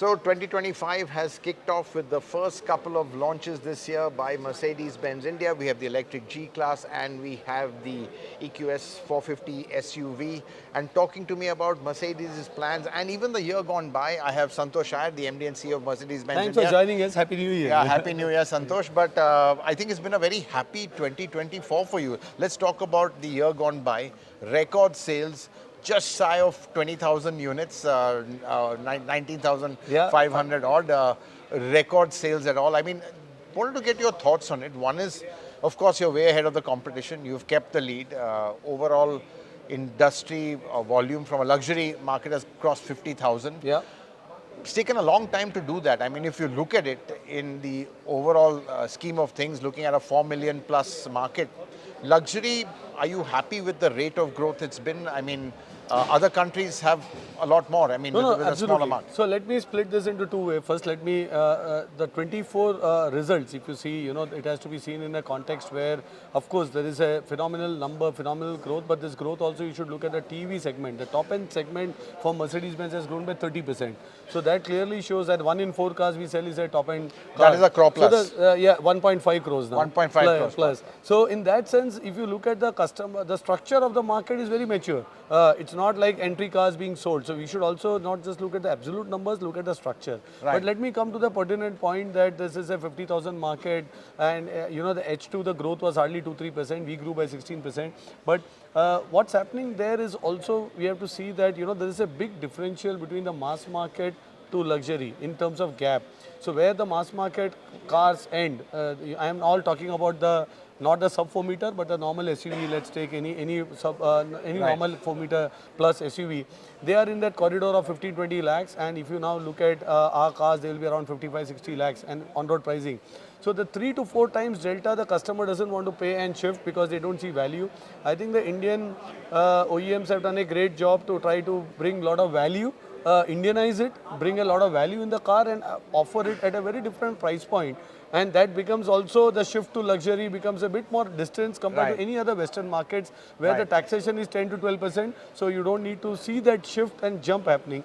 So 2025 has kicked off with the first couple of launches this year by Mercedes-Benz India. We have the electric G-Class and we have the EQS 450 SUV. And talking to me about Mercedes' plans and even the year gone by, I have Santosh Iyer, the MD and CEO of Mercedes-Benz Thanks India. for joining us. Happy New Year. Yeah, Happy New Year, Santosh. But I think it's been a very happy 2024 for you. Let's talk about the year gone by. Record sales, just shy of 20,000 units, 19,500 odd, record sales at all. I mean, wanted to get your thoughts on it. One is, of course, you're way ahead of the competition. You've kept the lead. Overall industry volume from a luxury market has crossed 50,000. Yeah. It's taken a long time to do that. I mean, if you look at it in the overall scheme of things, looking at a 4 million plus market, luxury, are you happy with the rate of growth it's been? I mean, other countries have a lot more. I mean, with a smaller market. So let me split this into two ways. First, let me, the 24 results, if you see, it has to be seen in a context where, of course, there is a phenomenal number, phenomenal growth, but this growth also you should look at the TV segment. The top end segment for Mercedes-Benz has grown by 30%. So that clearly shows that 1 in 4 cars we sell is a top end car. That is a crop plus. So yeah, 1.5 crores now. 1.5 crores plus. So in that sense, if you look at the customer, the structure of the market is very mature. It's not like entry cars being sold. So we should also not just look at the absolute numbers, look at the structure. Right. But let me come to the pertinent point that this is a 50,000 market and the H2, the growth was hardly 2-3%. We grew by 16%. But what's happening there is also, we have to see that, there is a big differential between the mass market to luxury in terms of gap. So where the mass market cars end, I am all talking about not the sub 4 meter, but the normal SUV. Let's take any normal 4 meter plus SUV. They are in that corridor of 15-20 lakhs, and if you now look at our cars, they will be around 55-60 lakhs and on-road pricing. So the 3 to 4 times delta, the customer doesn't want to pay and shift because they don't see value. I think the Indian OEMs have done a great job to try to bring a lot of value. Indianize it, bring a lot of value in the car and offer it at a very different price point. And that becomes also the shift to luxury becomes a bit more distance compared to any other Western markets where the taxation is 10 to 12%. So you don't need to see that shift and jump happening.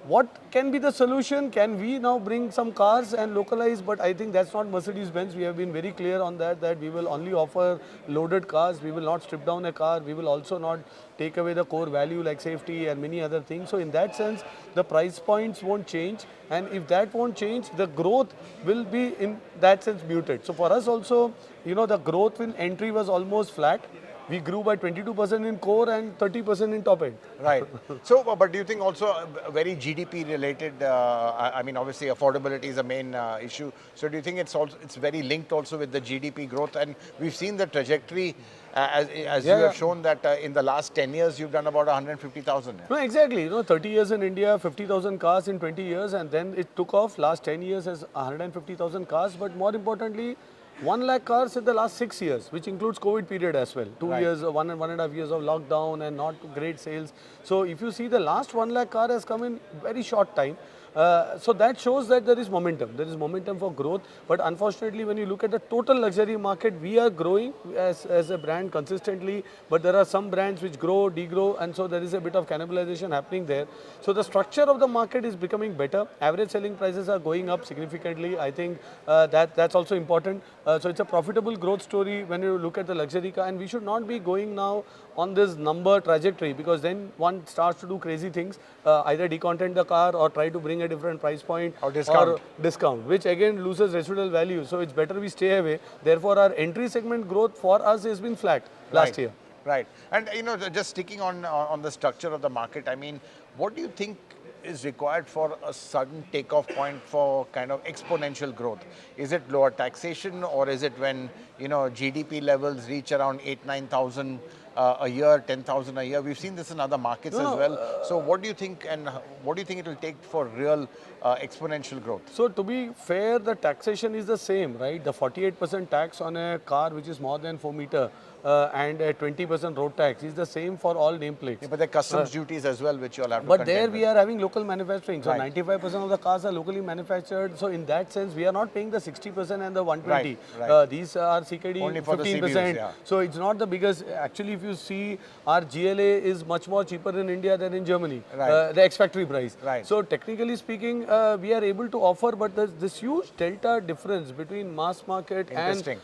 What can be the solution? Can we now bring some cars and localize? But I think that's not Mercedes-Benz. We have been very clear on that we will only offer loaded cars. We will not strip down a car. We will also not take away the core value like safety and many other things. So in that sense, the price points won't change. And if that won't change, the growth will be in that sense muted. So for us also, the growth in entry was almost flat. We grew by 22% in core and 30% in top end. Right. So, but do you think also very GDP related, I mean, obviously affordability is a main issue. So do you think it's very linked also with the GDP growth? And we've seen the trajectory as you have shown that in the last 10 years, you've done about 150,000. No, exactly. 30 years in India, 50,000 cars in 20 years, and then it took off. Last 10 years as 150,000 cars. But more importantly, 1 lakh cars in the last 6 years, which includes COVID period as well. 2 years, 1.5 years of lockdown and not great sales. So if you see the last 1 lakh car has come in very short time. So that shows that there is momentum. There is momentum for growth. But unfortunately, when you look at the total luxury market, we are growing as a brand consistently. But there are some brands which grow, degrow, and so there is a bit of cannibalization happening there. So the structure of the market is becoming better. Average selling prices are going up significantly. I think that's also important. So it's a profitable growth story when you look at the luxury car. And we should not be going now on this number trajectory because then one starts to do crazy things, either decontent the car or try to bring a different price point or discount, which again loses residual value. So it's better we stay away. Therefore, our entry segment growth for us has been flat last year. Right. And just sticking on the structure of the market, I mean, what do you think is required for a sudden takeoff point for kind of exponential growth? Is it lower taxation or is it when GDP levels reach around 8,000-9,000 a year, 10,000 a year? We've seen this in other markets as well. So what do you think, and what do you think it will take for real exponential growth? So to be fair, the taxation is the same, right? The 48% tax on a car which is more than 4 meter and a 20% road tax is the same for all nameplates. Yeah, but the customs duties as well, which you'll have to But contend there with. we are having local manufacturing. So Right. 95% of the cars are locally manufactured. So in that sense, we are not paying the 60% and the 120. Right, right. These are CKD Only for the 15%. CBUs, yeah. So it's not the biggest. Actually, if you see, our GLA is much more cheaper in India than in Germany. Right. The ex-factory price. Right. So technically speaking, we are able to offer, but there's this huge delta difference between mass market and Interesting.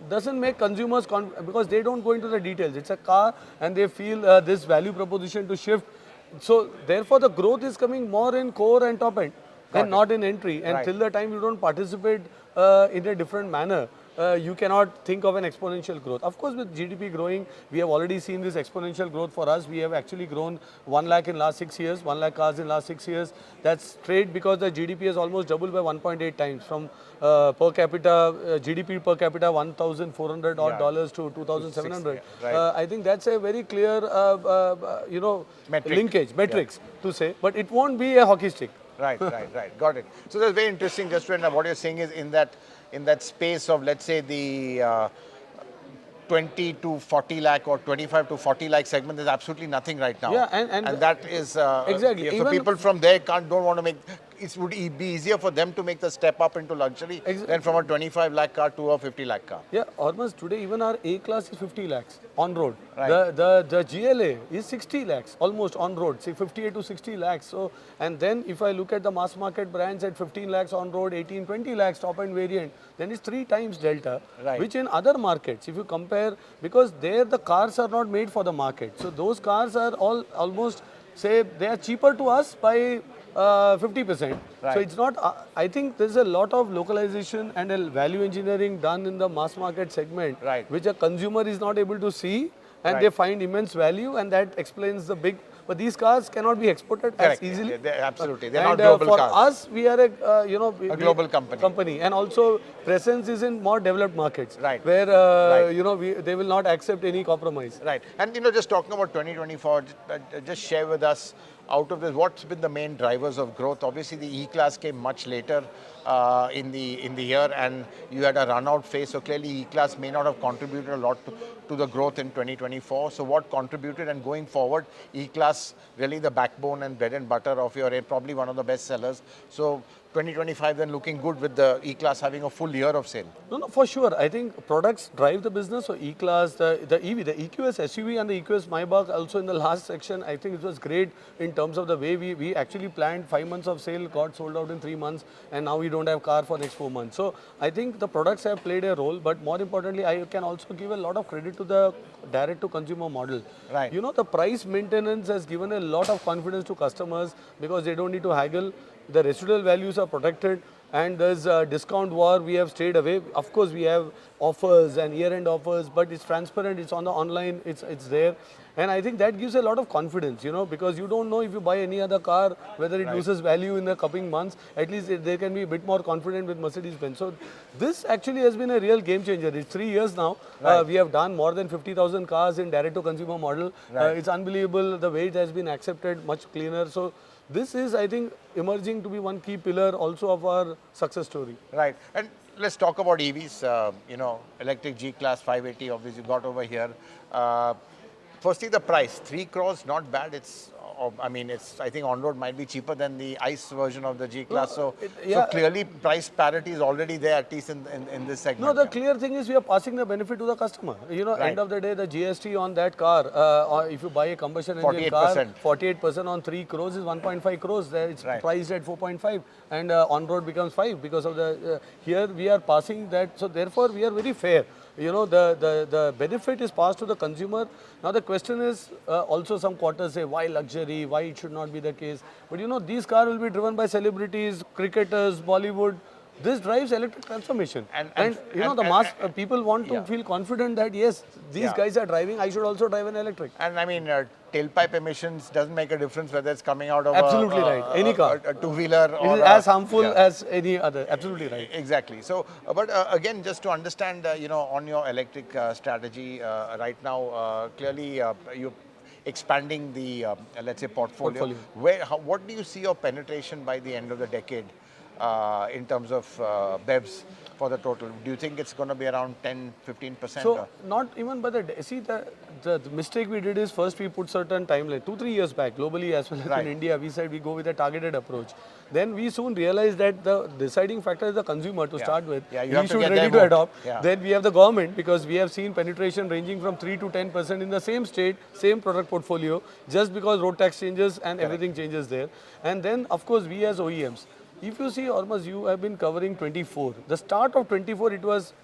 doesn't make consumers because they don't go into the details. It's a car and they feel this value proposition to shift. So therefore the growth is coming more in core and top end and not in entry. And Right. till the time you don't participate in a different manner, you cannot think of an exponential growth. Of course, with GDP growing, we have already seen this exponential growth for us. We have actually grown 1 lakh in last 6 years, 1 lakh cars in last 6 years. That's straight because the GDP has almost doubled by 1.8 times from per capita, GDP per capita $1,400 odd dollars to 2,700. Right. I think that's a very clear, Metric. linkage, metrics to say, but it won't be a hockey stick. Right, right. Got it. So that's very interesting. Just to end up, what you're saying is in that space of, let's say, the 20 to 40 lakh or 25 to 40 lakh segment, there's absolutely nothing right now. Yeah, and that is exactly. yeah, so Even people from there don't want to make. It would be easier for them to make the step up into luxury than from a 25 lakh car to a 50 lakh car. Yeah, almost today even our A class is 50 lakhs on road. Right. The GLA is 60 lakhs almost on road, say 58 to 60 lakhs. So, and then if I look at the mass market brands at 15 lakhs on road, 18, 20 lakhs top end variant, then it's 3 times delta. Right. Which in other markets, if you compare, because there the cars are not made for the market. So those cars are all almost, say, they are cheaper to us by 50%. Right. So it's not, I think there's a lot of localization and a value engineering done in the mass market segment, Right. which a consumer is not able to see and Right. they find immense value, and that explains the big, but these cars cannot be exported Correct. as easily. Absolutely. They're And not global for cars. us, we are a, A global company. and also presence is in more developed markets, Right. where, Right. they will not accept any compromise. Right. And just talking about 2024, just share with us out of this, what's been the main drivers of growth? Obviously, the E-Class came much later in the year, and you had a run-out phase. So clearly, E-Class may not have contributed a lot to the growth in 2024. So what contributed, and going forward, E-Class really the backbone and bread and butter of your, probably one of the best sellers. So 2025 then looking good with the E-Class having a full year of sale. No, for sure. I think products drive the business. So E-Class, the EV, the EQS SUV and the EQS Maybach also in the last section, I think it was great in terms of the way we actually planned 5 months of sale, got sold out in 3 months, and now we don't have car for next 4 months. So I think the products have played a role, but more importantly, I can also give a lot of credit to the direct to consumer model. Right. The price maintenance has given a lot of confidence to customers because they don't need to haggle. The residual values are protected, and there's a discount war. We have stayed away. Of course, we have offers and year-end offers, but it's transparent. It's on the online. It's there, and I think that gives a lot of confidence. Because you don't know if you buy any other car whether it loses value in the coming months. At least they can be a bit more confident with Mercedes-Benz. So this actually has been a real game changer. It's 3 years now. Right. We have done more than 50,000 cars in direct-to-consumer model. Right. It's unbelievable. The way it has been accepted, much cleaner. So this is, I think, emerging to be one key pillar also of our success story. Right. And let's talk about EVs. Electric G-Class 580, obviously you got over here. Firstly, the price, 3 crores, not bad. I think on-road might be cheaper than the ICE version of the G-Class. So clearly price parity is already there, at least in this segment. No, the clear thing is we are passing the benefit to the customer. Right. End of the day, the GST on that car, or if you buy a combustion engine car, 48% on 3 crores is 1.5 crores. It's Right. priced at 4.5, and on-road becomes 5 because of the, here we are passing that. So therefore, we are very fair. The benefit is passed to the consumer. Now the question is, also some quarters say, why luxury, why it should not be the case. But these cars will be driven by celebrities, cricketers, Bollywood. This drives electric transformation. And the mass people want to feel confident that yes, these guys are driving, I should also drive an electric. And I mean, tailpipe emissions doesn't make a difference whether it's coming out of Absolutely right. Any car. a two-wheeler or It is as harmful as any other. Absolutely right. Exactly. So, but again, just to understand, on your electric strategy right now, clearly you're expanding the, let's say, portfolio. What do you see your penetration by the end of the decade in terms of BEVs? for the total? Do you think it's going to be around 10, 15%? So not even by see the mistake we did is first we put certain timeline 2-3 years back globally as well as Right. in India we said we go with a targeted approach. Then we soon realized that the deciding factor is the consumer to start with. Yeah, you We have to should get ready them to hooked. adopt. Yeah. Then we have the government because we have seen penetration ranging from 3 to 10% in the same state, same product portfolio, just because road tax changes and everything changes there. And then of course we as OEMs. If you see, almost you have been covering 24. The start of 24, it was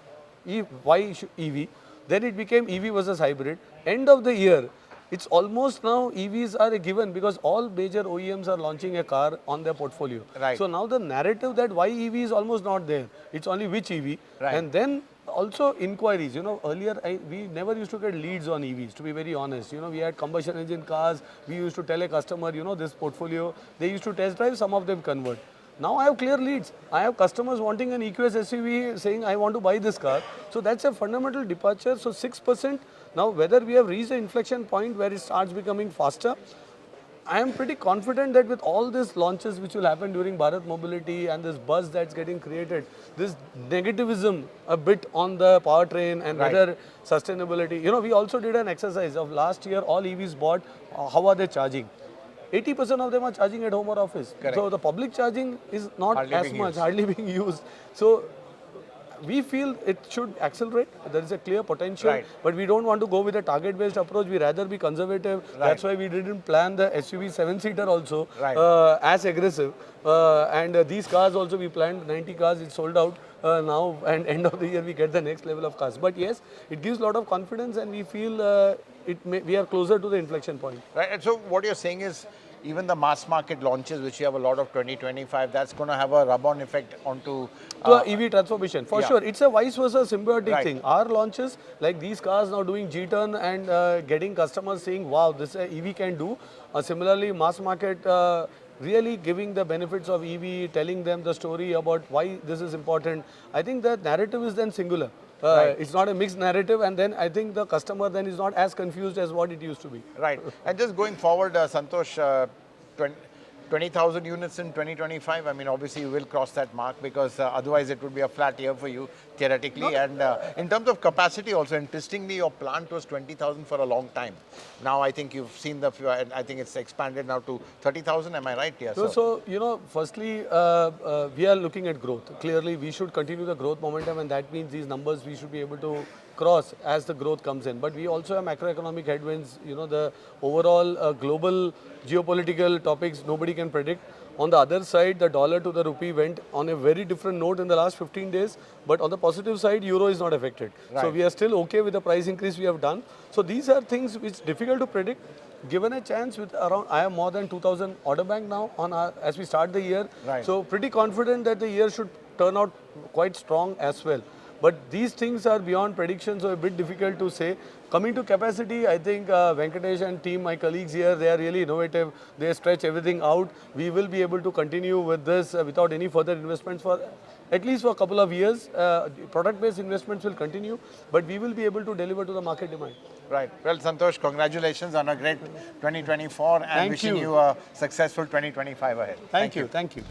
EV. Then it became EV versus hybrid. End of the year, it's almost now EVs are a given because all major OEMs are launching a car on their portfolio. Right. So now the narrative that why EV is almost not there. It's only which EV. Right. And then also inquiries. Earlier we never used to get leads on EVs, to be very honest. We had combustion engine cars. We used to tell a customer, this portfolio. They used to test drive, some of them convert. Now I have clear leads. I have customers wanting an EQS SUV saying I want to buy this car. So that's a fundamental departure. So 6%. Now whether we have reached the inflection point where it starts becoming faster, I am pretty confident that with all these launches which will happen during Bharat Mobility and this buzz that's getting created, this negativism a bit on the powertrain and Right. whether sustainability. We also did an exercise of last year, all EVs bought, how are they charging? 80% of them are charging at home or office. Correct. So the public charging is not Hardly as being much, used. hardly being used. So we feel it should accelerate. There is a clear potential, Right. but we don't want to go with a target-based approach. We rather be conservative. That's why we didn't plan the SUV 7-seater also Right. as aggressive. And these cars also we planned 90 cars. It's sold out now, and end of the year we get the next level of cars. But yes, it gives a lot of confidence, and we feel we are closer to the inflection point. Right. And so what you're saying is even the mass market launches, which you have a lot of 2025, that's going to have a rub-on effect onto To a EV transformation. For yeah. sure, it's a vice versa symbiotic Right. thing. Our launches, like these cars now doing G-turn and getting customers saying, wow, this EV can do. Similarly, mass market really giving the benefits of EV, telling them the story about why this is important. I think the narrative is then singular. Right. It's not a mixed narrative, and then I think the customer then is not as confused as what it used to be. Right. And just going forward, Santosh, 20,000 units in 2025, I mean, obviously you will cross that mark because otherwise it would be a flat year for you theoretically. And in terms of capacity also, interestingly, your plant was 20,000 for a long time. Now I think you've seen and I think it's expanded now to 30,000, am I right? Yeah. So, firstly, we are looking at growth. Clearly, we should continue the growth momentum, and that means these numbers we should be able to cross as the growth comes in. But we also have macroeconomic headwinds, the overall global geopolitical topics nobody can predict. On the other side, the dollar to the rupee went on a very different note in the last 15 days. But on the positive side, euro is not affected. So Right. we are still okay with the price increase we have done. So these are things which difficult to predict. Given a chance with around, I have more than 2,000 order bank now as we start the year. Right. So pretty confident that the year should turn out quite strong as well. But these things are beyond prediction, so a bit difficult to say. Coming to capacity, I think Venkatesh and team, my colleagues here, they are really innovative. They stretch everything out. We will be able to continue with this without any further investments for at least for a couple of years. Product-based investments will continue, but we will be able to deliver to the market demand. Right. Well, Santosh, congratulations on a great 2024 and Thank wishing you. you a successful 2025 ahead. Thank you. Thank you.